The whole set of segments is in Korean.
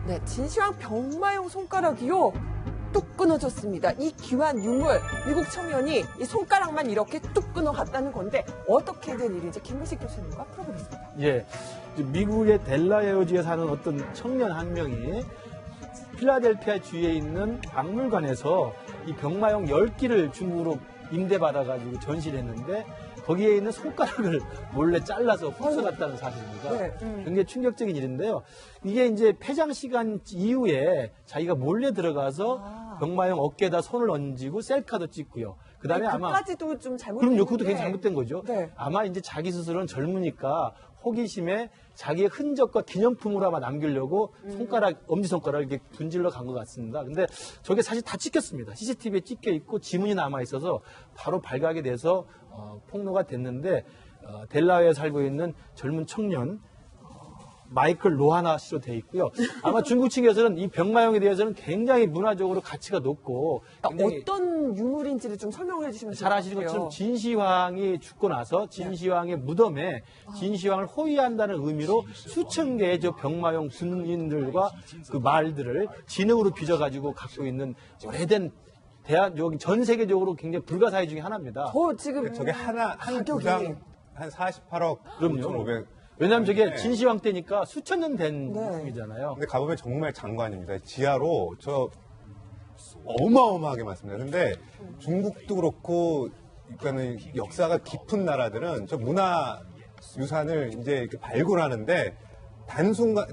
네, 진시황 병마용 손가락이요. 뚝 끊어졌습니다. 이 귀한 유물, 미국 청년이 이 손가락만 이렇게 뚝 끊어갔다는 건데 어떻게 된 일인지 김민식 교수님과 풀어보겠습니다. 예, 미국의 델라웨어주에 사는 어떤 청년 한 명이 필라델피아 주에 있는 박물관에서 이 병마용 10기를 중국으로 임대받아가지고 전시를 했는데 거기에 있는 손가락을 몰래 잘라서 훔쳐갔다는 사실입니다. 네. 굉장히 충격적인 일인데요. 이게 이제 폐장 시간 이후에 자기가 몰래 들어가서 병마용 어깨에다 손을 얹고 셀카도 찍고요. 그다음에 아마 그까지도 좀 잘못된 그럼요, 그것도 건데. 굉장히 잘못된 거죠. 네. 아마 이제 자기 스스로는 젊으니까 호기심에 자기의 흔적과 기념품으로 아마 남기려고 엄지손가락을 이렇게 분질러 간 것 같습니다. 근데 저게 사실 다 찍혔습니다. CCTV에 찍혀 있고 지문이 남아 있어서 바로 발각이 돼서 폭로가 됐는데 델라웨어에 살고 있는 젊은 청년 마이클 로하나 씨로 돼 있고요. 아마 중국 측에서는 이 병마용에 대해서는 굉장히 문화적으로 가치가 높고 굉장히 어떤 유물인지를 좀 설명을 해주시면 잘 아시는 좋을 것 같아요. 것처럼 진시황이 죽고 나서 진시황의 무덤에 진시황을 호위한다는 의미로 수천 개의 저 병마용 군인들과 그 말들을 진흙으로 빚어가지고 갖고 있는 오래된 여기 전 세계적으로 굉장히 불가사의 중에 하나입니다. 지금 저게 한 가격이 구당 한 48억 그럼요. 5,500. 왜냐하면 저게 네. 진시황 때니까 수천 년 된 네. 품이잖아요. 근데 가보면 정말 장관입니다. 지하로 어마어마하게 많습니다. 근데 중국도 그렇고, 그러니까는 역사가 깊은 나라들은 저 문화 유산을 이제 이렇게 발굴하는데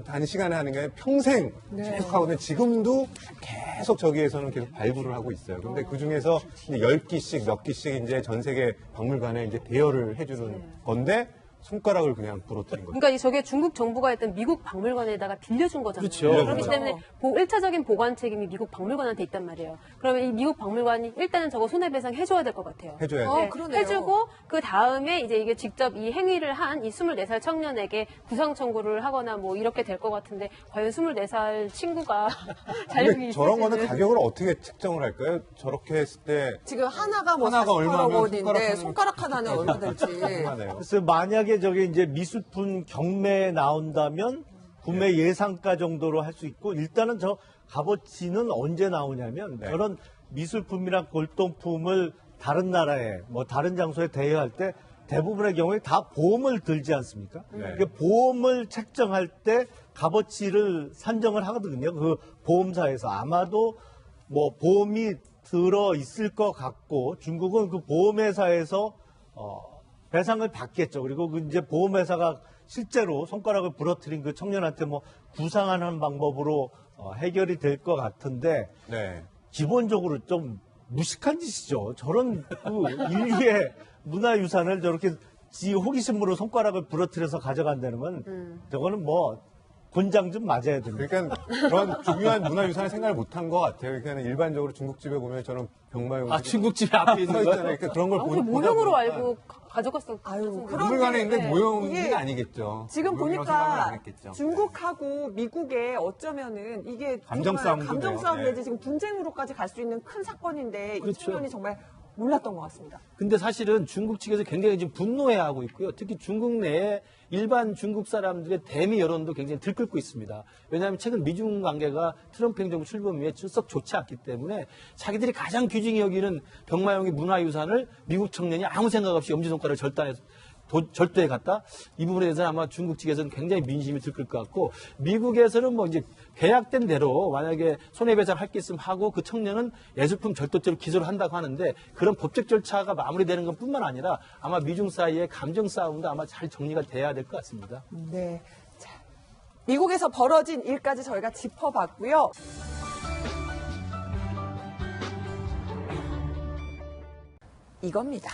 단시간에 하는 게 아니라 평생 계속 하거든요. 지금도 계속 저기에서는 계속 발굴을 하고 있어요. 근데 그 중에서 10기씩 몇 기씩 이제 전 세계 박물관에 이제 대여를 해주는 건데 손가락을 그냥 부러뜨린 거죠. 그러니까 저게 중국 정부가 했던 미국 박물관에다가 빌려준 거잖아요. 그렇죠. 그렇기 때문에 1차적인 보관 책임이 미국 박물관한테 있단 말이에요. 그러면 이 미국 박물관이 일단은 저거 손해배상 해줘야 될 것 같아요. 해줘야 돼요. 그러네요. 해주고 그 다음에 이제 이게 직접 이 행위를 한 이 24살 청년에게 구상 청구를 하거나 뭐 이렇게 될 것 같은데 과연 24살 친구가 자격이 근데 저런 거는 있을지는. 가격을 어떻게 책정을 할까요? 저렇게 했을 때 지금 하나가 뭐 하나가 48억 얼마면 원인데 손가락 하나는 얼마 될지. 궁금하네요. 글쎄 만약에 저게 이제 미술품 경매에 나온다면 구매 예상가 정도로 할 수 있고 일단은 저 값어치는 언제 나오냐면 네. 저런 미술품이나 골동품을 다른 나라에 뭐 다른 장소에 대여할 때 대부분의 경우에 다 보험을 들지 않습니까? 네. 그 보험을 책정할 때 값어치를 산정을 하거든요. 그 보험사에서 아마도 뭐 보험이 들어 있을 것 같고 중국은 그 보험회사에서 배상을 받겠죠. 그리고 그 이제 보험회사가 실제로 손가락을 부러뜨린 그 청년한테 뭐 구상하는 방법으로 해결이 될 것 같은데 네. 기본적으로 좀 무식한 짓이죠. 저런 그 인류의 문화유산을 저렇게 지 호기심으로 손가락을 부러뜨려서 가져간다는 건 저거는 뭐 곤장 좀 맞아야 됩니다. 그러니까 그런 중요한 문화유산을 생각을 못한 것 같아요. 그러니까 일반적으로 중국집에 보면 저는 병마용 중국집에 앞에 있는 서 거. 있잖아요. 그러니까 그런 걸 그 모형으로 알고 가져갔어. 아유, 박물관에 있는데 네. 모형이 이게 아니겠죠. 지금 모형이라고 생각을 안 보니까 했겠죠. 중국하고 미국에 어쩌면은 이게 감정 정말 싸움도 감정 돼요. 싸움 네. 내지 지금 분쟁으로까지 갈 수 있는 큰 사건인데 이 그렇죠. 청년이 정말 몰랐던 것 같습니다. 근데 사실은 중국 측에서 굉장히 지금 분노해하고 있고요. 특히 중국 내에 일반 중국 사람들의 대미 여론도 굉장히 들끓고 있습니다. 왜냐하면 최근 미중 관계가 트럼프 행정부 출범 이후에 썩 좋지 않기 때문에 자기들이 가장 귀중히 여기는 병마용의 문화유산을 미국 청년이 아무 생각 없이 엄지손가락을 절도해 갔다. 이 부분에 대해서는 아마 중국 측에서는 굉장히 민심이 들끓 것 같고 미국에서는 뭐 이제 계약된 대로 만약에 손해배상 할 게 있으면 하고 그 청년은 예술품 절도죄로 기소를 한다고 하는데 그런 법적 절차가 마무리되는 것 뿐만 아니라 아마 미중 사이의 감정 싸움도 아마 잘 정리가 돼야 될 것 같습니다. 네. 자, 미국에서 벌어진 일까지 저희가 짚어봤고요. 이겁니다.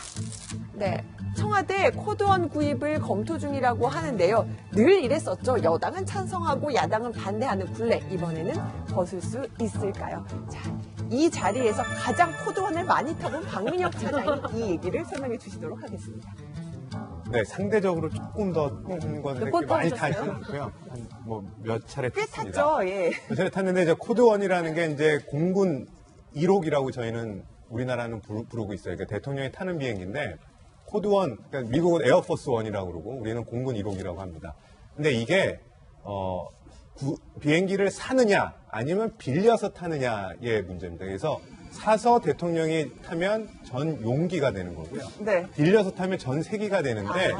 네. 청와대 코드원 구입을 검토 중이라고 하는데요. 늘 이랬었죠. 여당은 찬성하고 야당은 반대하는 굴레. 이번에는 벗을 수 있을까요? 자, 이 자리에서 가장 코드원을 많이 타본 박민혁 차장이 이 얘기를 설명해 주시도록 하겠습니다. 네, 상대적으로 조금 더 타는 건 몇번 그렇게 많이 타보셨어요? 타지 않고요. 뭐 몇 차례 꽤 탔습니다. 탔죠. 예. 몇 차례 탔는데 이제 코드원이라는 게 이제 공군 1호기라고 저희는 우리나라는 부르고 있어요. 그러니까 대통령이 타는 비행기인데 코드원, 그러니까 미국은 에어포스 원이라고 그러고 우리는 공군 1호기라고 합니다. 근데 이게 비행기를 사느냐 아니면 빌려서 타느냐의 문제입니다. 그래서 사서 대통령이 타면 전 용기가 되는 거고요. 네. 빌려서 타면 전 세기가 되는데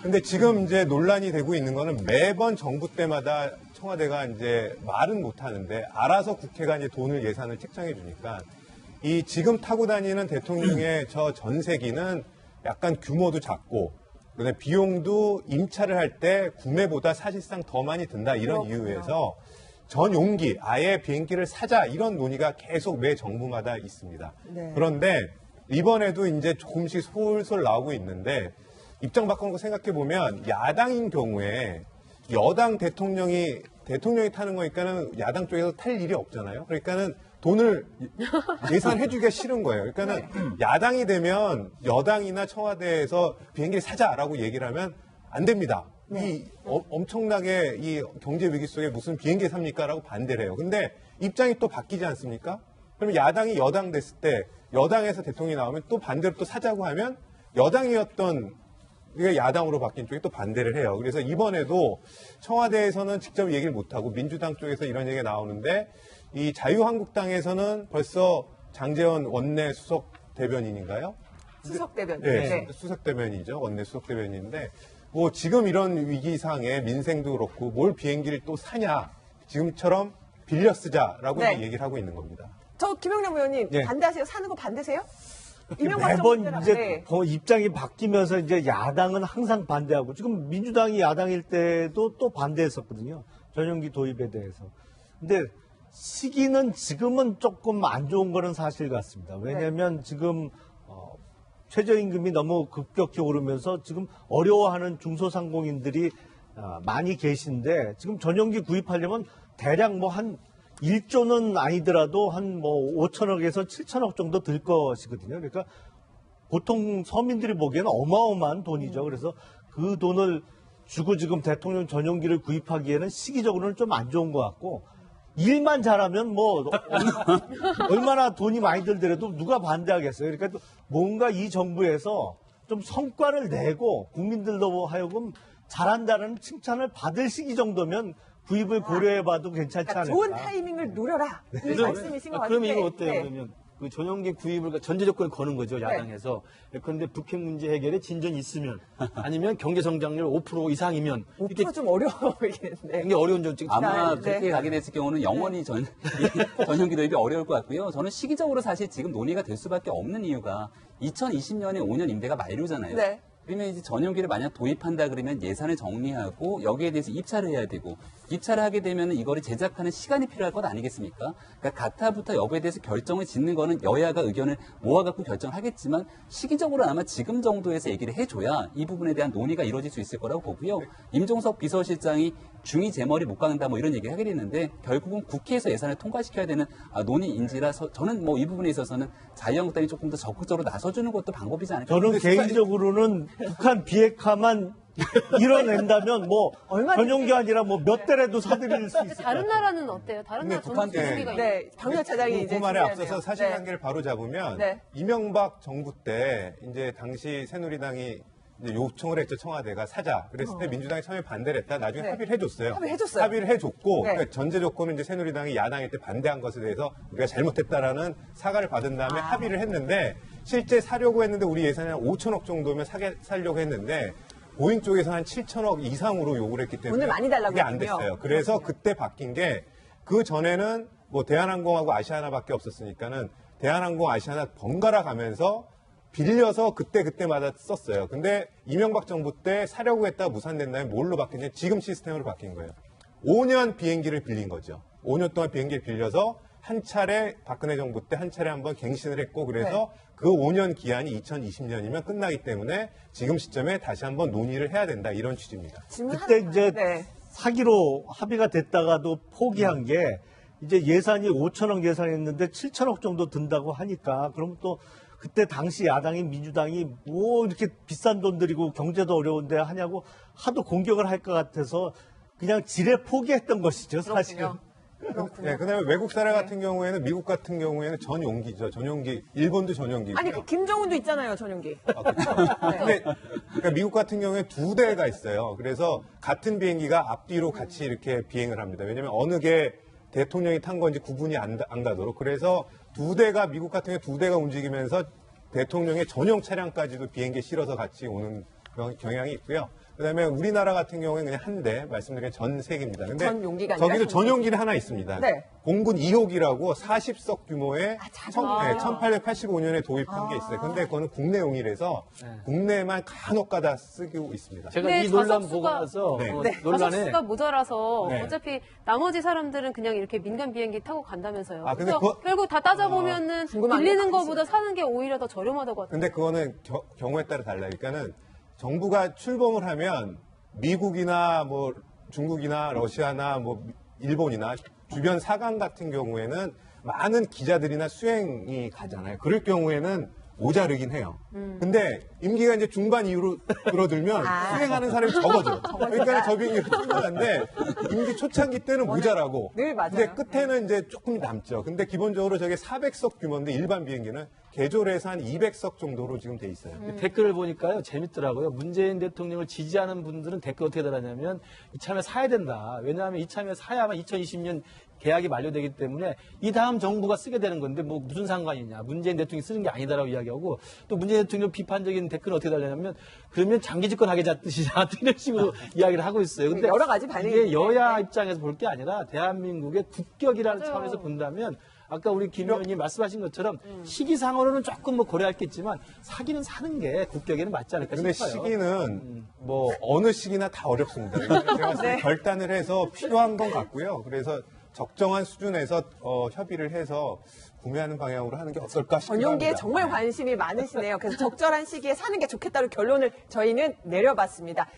근데 지금 이제 논란이 되고 있는 거는 매번 정부 때마다 청와대가 이제 말은 못 하는데 알아서 국회가 이제 돈을 예산을 책정해 주니까 이 지금 타고 다니는 대통령의 저 전세기는 약간 규모도 작고 그다음에 비용도 임차를 할 때 구매보다 사실상 더 많이 든다 이런 이유에서 전용기 아예 비행기를 사자 이런 논의가 계속 매 정부마다 있습니다. 네. 그런데 이번에도 이제 조금씩 솔솔 나오고 있는데 입장 바꾸는 거 생각해 보면 야당인 경우에 여당 대통령이 타는 거니까는 야당 쪽에서 탈 일이 없잖아요. 그러니까는 돈을 예산해 주기가 싫은 거예요. 그러니까는 야당이 되면 여당이나 청와대에서 비행기를 사자라고 얘기를 하면 안 됩니다. 이 엄청나게 이 경제 위기 속에 무슨 비행기 삽니까라고 반대를 해요. 근데 입장이 또 바뀌지 않습니까? 그러면 야당이 여당 됐을 때 여당에서 대통령이 나오면 또 반대로 또 사자고 하면 여당이었던 이게 야당으로 바뀐 쪽이 또 반대를 해요. 그래서 이번에도 청와대에서는 직접 얘기를 못하고 민주당 쪽에서 이런 얘기가 나오는데 이 자유한국당에서는 벌써 장제원 원내 수석 대변인인가요? 수석 대변인. 네, 수석 대변인이죠. 원내 수석 대변인인데 뭐 지금 이런 위기상에 민생도 그렇고 뭘 비행기를 또 사냐. 지금처럼 빌려 쓰자라고 네. 얘기를 하고 있는 겁니다. 저 김영남 의원님 예. 반대하세요? 사는 거 반대세요? 이명박 정부 매번 때랑- 이제 네. 입장이 바뀌면서 이제 야당은 항상 반대하고 지금 민주당이 야당일 때도 또 반대했었거든요. 전용기 도입에 대해서. 근데 시기는 지금은 조금 안 좋은 거는 사실 같습니다. 왜냐하면 지금 최저임금이 너무 급격히 오르면서 지금 어려워하는 중소상공인들이 많이 계신데 지금 전용기 구입하려면 대략 뭐 한 1조는 아니더라도 한 뭐 5천억에서 7천억 정도 들 것이거든요. 그러니까 보통 서민들이 보기에는 어마어마한 돈이죠. 그래서 그 돈을 주고 지금 대통령 전용기를 구입하기에는 시기적으로는 좀 안 좋은 것 같고 일만 잘하면 뭐 얼마나 돈이 많이 들더라도 누가 반대하겠어요. 그러니까 뭔가 이 정부에서 좀 성과를 내고 국민들도 하여금 잘한다는 칭찬을 받을 시기 정도면 구입을 고려해봐도 괜찮지 그러니까 않을까. 좋은 타이밍을 노려라. 이 말씀이신 것 같은데. 그럼 이거 어때요? 네. 그러면 그 전용기 구입을 전제 조건을 거는 거죠, 야당에서. 그런데 북핵 문제 해결에 진전이 있으면 아니면 경제 성장률 5% 이상이면 이게 5%좀 어려워보이겠는데. 굉장히 어려운 정책. 아마 네. 그렇게 가게 됐을 경우는 영원히 전용기 도입이 어려울 것 같고요. 저는 시기적으로 사실 지금 논의가 될 수밖에 없는 이유가 2020년에 5년 임대가 만료잖아요. 네. 그러면 이제 전용기를 만약 도입한다 그러면 예산을 정리하고 여기에 대해서 입찰을 해야 되고 입찰을 하게 되면 이거를 제작하는 시간이 필요할 것 아니겠습니까? 그러니까 가타부터 여부에 대해서 결정을 짓는 거는 여야가 의견을 모아갖고 결정을 하겠지만 시기적으로 아마 지금 정도에서 얘기를 해줘야 이 부분에 대한 논의가 이루어질 수 있을 거라고 보고요. 임종석 비서실장이 중이 제 머리 못 가는다 뭐 이런 얘기 하게 됐는데 결국은 국회에서 예산을 통과시켜야 되는 논의인지라서 저는 뭐 이 부분에 있어서는 자유한국당이 조금 더 적극적으로 나서주는 것도 방법이지 않을까. 저는 개인적으로는 북한 비핵화만 이뤄낸다면 뭐 얼마든지. 전용기 아니라 뭐 몇 대라도 사드릴 수 있어요. 다른 나라는 어때요? 다른 근데 나라 전용 북한 전용기가 있나요? 네. 박명 차장이 이제. 그 말에 중요하네요. 앞서서 사실관계를 바로 잡으면 네. 이명박 정부 때 이제 당시 새누리당이 이제 요청을 했죠. 청와대가 사자. 그랬을 때 민주당이 처음에 반대를 했다. 나중에 네. 합의를 해줬어요. 합의해줬어요. 합의를 해줬고 네. 그러니까 전제 조건은 이제 새누리당이 야당일 때 반대한 것에 대해서 우리가 잘못했다라는 사과를 받은 다음에 합의를 했는데 실제 사려고 했는데 우리 예산이 한 5천억 정도면 사려고 했는데 보잉 쪽에서 한 7천억 이상으로 요구를 했기 때문에 돈을 많이 달라고 그게 안 했군요. 됐어요. 그래서 그때 바뀐 게 그 전에는 뭐 대한항공하고 아시아나밖에 없었으니까는 대한항공 아시아나 번갈아 가면서 빌려서 그때마다 썼어요. 근데 이명박 정부 때 사려고 했다가 무산된 다음에 뭘로 바뀌냐? 지금 시스템으로 바뀐 거예요. 5년 비행기를 빌린 거죠. 5년 동안 비행기를 빌려서 한 차례 박근혜 정부 때 한 차례 한번 갱신을 했고 그래서 그 5년 기한이 2020년이면 끝나기 때문에 지금 시점에 다시 한번 논의를 해야 된다 이런 취지입니다. 질문 그때 하나- 이제 네. 사기로 합의가 됐다가도 포기한 게 이제 예산이 5천억 예산했는데 7천억 정도 든다고 하니까 그럼 또 그때 당시 야당인 민주당이 뭐 이렇게 비싼 돈 들이고 경제도 어려운데 하냐고 하도 공격을 할 것 같아서 그냥 지레 포기했던 것이죠, 사실은. 그렇군요. 네, 그다음에 외국 사례 같은 경우에는 미국 같은 경우에는 전용기죠. 전용기. 일본도 전용기고요. 아니 그 김정은도 있잖아요 전용기. 근데 그러니까 미국 같은 경우에 2대가 있어요. 그래서 같은 비행기가 앞뒤로 같이 이렇게 비행을 합니다. 왜냐하면 어느 게 대통령이 탄 건지 구분이 안 가도록. 그래서 2대가 미국 같은 경우에 2대가 움직이면서 대통령의 전용 차량까지도 비행기에 실어서 같이 오는 그런 경향이 있고요. 그다음에 우리나라 같은 경우에는 그냥 한 대, 말씀드린 전세기입니다. 근데 전용기가 아니라 저기도 전용기는 하나 있습니다. 네. 공군 2호기라고 40석 규모의 작아요. 1885년에 도입한 게 있어요. 근데 그거는 국내용이라서 국내에만 간혹 가다 쓰고 있습니다. 제가 근데 이 논란 좌석수가- 보고 나서 네. 논란에 좌석수가 모자라서 네. 어차피 나머지 사람들은 그냥 이렇게 민간 비행기 타고 간다면서요. 아, 근데 그래서 결국 다 따져보면은 궁금한 빌리는 게 것보다 사는 게 오히려 더 저렴하다고 하더라고요. 근데 그거는 경우에 따라 달라요. 그러니까는 정부가 출범을 하면 미국이나 뭐 중국이나 러시아나 뭐 일본이나 주변 사강 같은 경우에는 많은 기자들이나 수행이 가잖아요. 그럴 경우에는 모자르긴 해요. 근데 임기가 이제 중반 이후로 줄어들면 수행하는 사람이 적어져. 그러니까 저 비행기가 충분한데 임기 초창기 때는 모자라고. 늘 맞아요. 근데 끝에는 이제 조금 남죠. 근데 기본적으로 저게 400석 규모인데 일반 비행기는 개조해서 한 200석 정도로 지금 돼 있어요. 댓글을 보니까요 재밌더라고요. 문재인 대통령을 지지하는 분들은 댓글 어떻게 달았냐면 이참에 사야 된다. 왜냐하면 이참에 사야만 2020년 계약이 만료되기 때문에 이 다음 정부가 쓰게 되는 건데 뭐 무슨 상관이냐. 문재인 대통령이 쓰는 게 아니다라고 이야기하고 또 문재인 대통령 비판적인 댓글은 어떻게 달냐면 그러면 장기 집권하게 뜻이냐 이런 식으로 이야기를 하고 있어요. 근데 여러 가지 반응이 이게 있는데. 여야 입장에서 볼 게 아니라 대한민국의 국격이라는 맞아요. 차원에서 본다면 아까 우리 김 의원님 말씀하신 것처럼 시기상으로는 조금 뭐 고려할 게 있지만 사기는 사는 게 국격에는 맞지 않을까 근데 싶어요. 시기는 뭐 어느 시기나 다 어렵습니다. 제가 봤을 때 결단을 해서 필요한 건 같고요. 그래서 적정한 수준에서 협의를 해서 구매하는 방향으로 하는 게 어떨까 싶습니다. 전용기에 정말 관심이 많으시네요. 그래서 적절한 시기에 사는 게 좋겠다는 결론을 저희는 내려봤습니다.